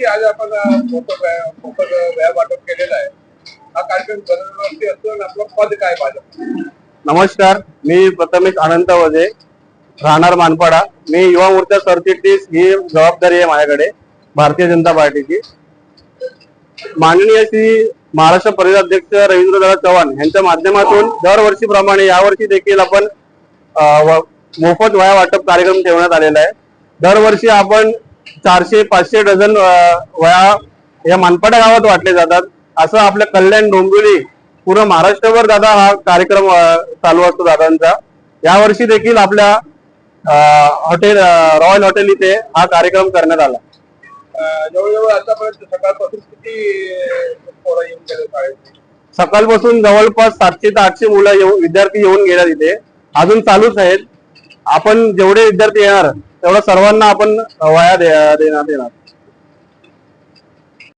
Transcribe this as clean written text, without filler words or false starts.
आज आपण मोफत व्यायाम वाटप केलेला आहे. हा कार्यक्रम दरवर्षी असतो आणि आपलं पद काय पाहिजे? नमस्कार, मी प्रथमेश अनंत वजे, राहणार मानपाडा. मी युवा मोर्चा सरचिटणीस ही जबाबदारी आहे माझ्याकडे भारतीय जनता पार्टीची. माननीय श्री महाराष्ट्र प्रदेशाध्यक्ष रवींद्रदादा चव्हाण यांच्या माध्यमातून दरवर्षीप्रमाणे यावर्षी देखील आपण मोफत वह्या वाटप कार्यक्रम ठेवण्यात आलेला आहे. दरवर्षी आपण 400-500 डझन वह्या या मानपाडा गावात वाटले जातात. असं आपल्या कल्याण डोंबिवली पूर्ण महाराष्ट्रभर दादा हा कार्यक्रम चालू असतो दादांचा. यावर्षी देखील आपल्या हॉटेल रॉयल हॉटेल इथे हा कार्यक्रम करण्यात आला. जवळजवळ आतापर्यंत सकाळपासून किती पोरं येऊन गेले शाळेत? सकाळपासून जवळपास 700 ते 800 मुलं विद्यार्थी येऊन गेल्या तिथे. अजून चालूच आहेत. आपण जेवढे विद्यार्थी येणार तेवढ्या सर्वांना आपण वह्या देण्यात येणार.